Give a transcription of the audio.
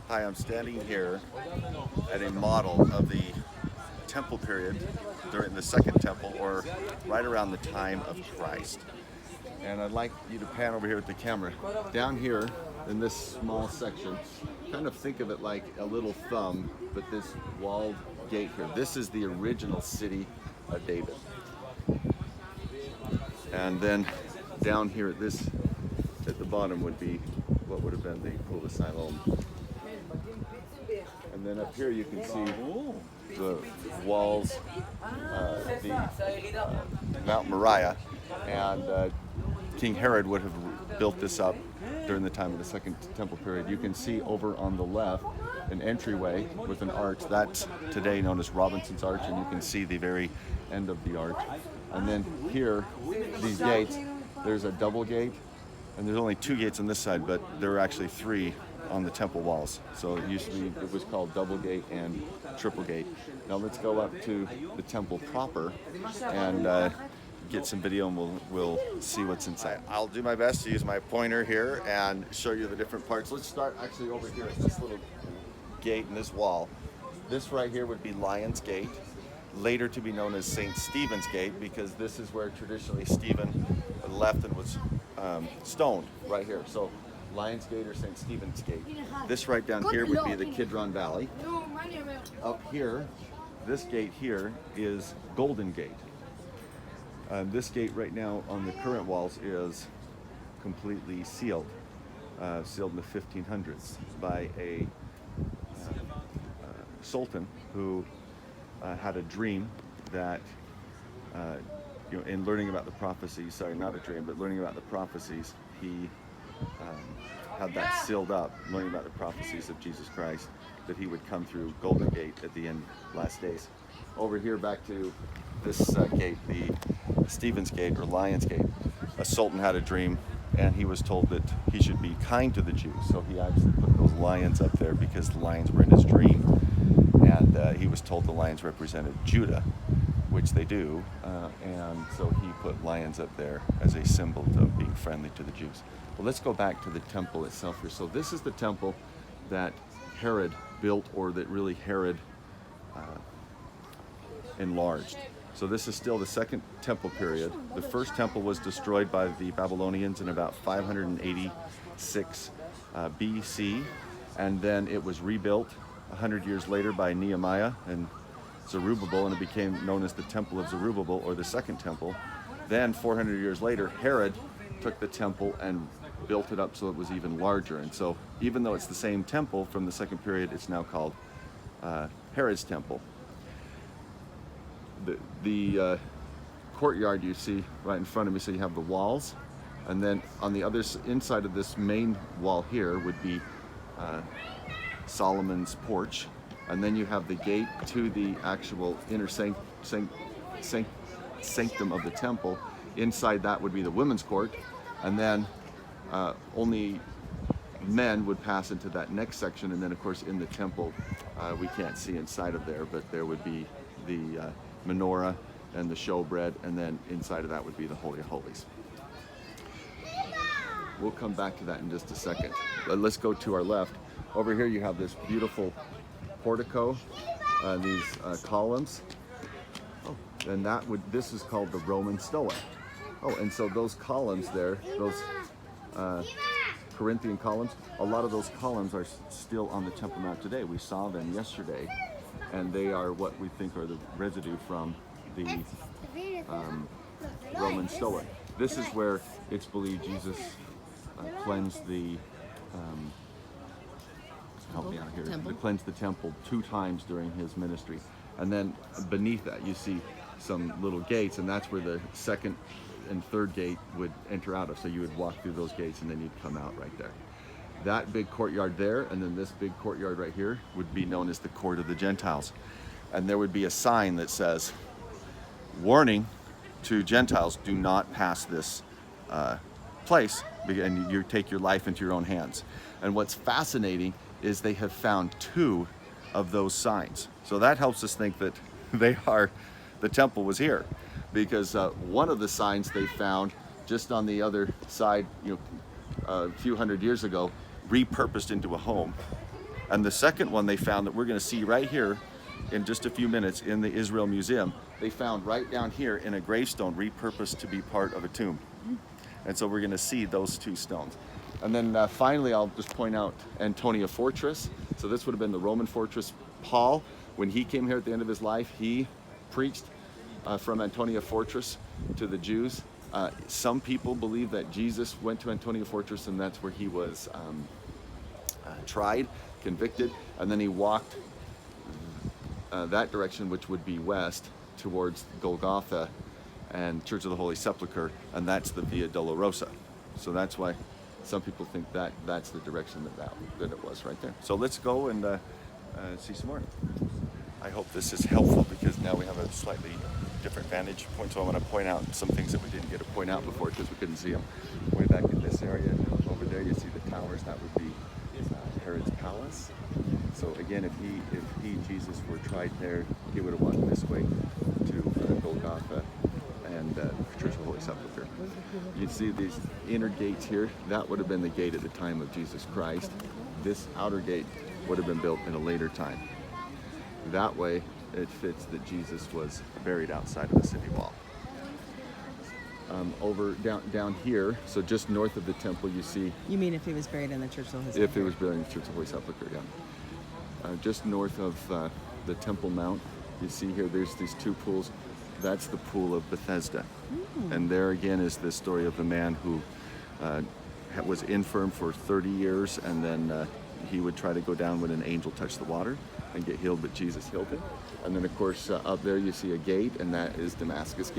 Hi, I'm standing here at a model of the temple period during the Second Temple, or right around the time of Christ. And I'd like you to pan over here with the camera. Down here in this small section, kind of think of it like a little thumb, but this walled gate here. This is the original city of David. And then down here at the bottom would be what would have been the Kula Siloam. And then up here you can see the walls, Mount Moriah, and King Herod would have built this up during the time of the Second Temple period. You can see over on the left an entryway with an arch. That's today known as Robinson's Arch, and you can see the very end of the arch. And then here, these gates, there's a double gate, and there's only two gates on this side, but there are actually three on the temple walls. So it was called double gate and triple gate. Now let's go up to the temple proper and get some video, and we'll see what's inside. I'll do my best to use my pointer here and show you the different parts. Let's start actually over here at this little gate in this wall. This right here would be Lion's Gate, later to be known as St. Stephen's Gate, because this is where traditionally Stephen left and was stoned, right here. So Lion's Gate or St. Stephen's Gate. This right down here would be the Kidron Valley. Up here, this gate here is Golden Gate. This gate right now on the current walls is completely sealed, sealed in the 1500s by a sultan who had a dream that, in learning about the prophecies, sorry, not a dream, but learning about the prophecies, he had that sealed up, learning about the prophecies of Jesus Christ, that he would come through Golden Gate at the end, last days. Over here, back to this gate, the Stephen's Gate or Lion's Gate. A sultan had a dream, and he was told that he should be kind to the Jews. So he actually put those lions up there because the lions were in his dream. And he was told the lions represented Judah, which they do. And so he put lions up there as a symbol of being friendly to the Jews. Well, let's go back to the temple itself here. So this is the temple that Herod built, or that really Herod enlarged. So this is still the Second Temple period. The first temple was destroyed by the Babylonians in about 586 BC, and then it was rebuilt 100 years later by Nehemiah and Zerubbabel, and it became known as the Temple of Zerubbabel, or the Second Temple. Then 400 years later, Herod took the temple and built it up so it was even larger. And so even though it's the same temple from the second period, it's now called Herod's Temple. The courtyard you see right in front of me, so you have the walls, and then on the other inside of this main wall here would be Solomon's porch, and then you have the gate to the actual inner sanctum of the temple. Inside that would be the women's court, and then only men would pass into that next section. And then of course in the temple, we can't see inside of there, but there would be the menorah and the showbread, and then inside of that would be the Holy of Holies. We'll come back to that in just a second. Let's go to our left. Over here you have this beautiful portico, these columns. Oh, and this is called the Roman Stoa. Oh, and so those columns there, those Corinthian columns, a lot of those columns are still on the Temple Mount today. We saw them yesterday, and they are what we think are the residue from the Roman Stoa. This is where it's believed Jesus cleansed the help me out here. To cleanse the temple 2 times during his ministry. And then beneath that you see some little gates, and that's where the second and third gate would enter out of. So you would walk through those gates and then you'd come out right there. That big courtyard there, and then this big courtyard right here would be known as the Court of the Gentiles. And there would be a sign that says, warning to Gentiles, do not pass this place, and you take your life into your own hands. And what's fascinating is they have found 2 of those signs. So that helps us think that the temple was here, because one of the signs they found just on the other side, a few hundred years ago, repurposed into a home. And the second one they found that we're going to see right here in just a few minutes in the Israel Museum, they found right down here in a gravestone repurposed to be part of a tomb. And so we're going to see those two stones. And then finally, I'll just point out Antonia Fortress. So this would have been the Roman fortress. Paul, when he came here at the end of his life, he preached from Antonia Fortress to the Jews. Some people believe that Jesus went to Antonia Fortress and that's where he was tried, convicted, and then he walked that direction, which would be west, towards Golgotha and Church of the Holy Sepulchre, and that's the Via Dolorosa. So that's why some people think that that's the direction that it was right there. So let's go and see some more. I hope this is helpful because now we have a slightly different vantage point. So I want to point out some things that we didn't get to point out before because we couldn't see them. Way back in this area, over there you see the towers. That would be Herod's palace. So again, if Jesus, were tried there, he would have walked this way to Golgotha and Church of the Holy Sepulchre. You see these inner gates here. That would have been the gate at the time of Jesus Christ. This outer gate would have been built in a later time. That way, it fits that Jesus was buried outside of the city wall. Over down here, so just north of the temple, you see. You mean if he was buried in the Church of the Holy Sepulchre? If he was buried in the Church of the Holy Sepulchre, yeah. Just north of the Temple Mount, you see here. There's these two pools. That's the pool of Bethesda, and there again is the story of the man who was infirm for 30 years, and then he would try to go down when an angel touched the water and get healed, but Jesus healed him. And then of course up there you see a gate, and that is Damascus Gate.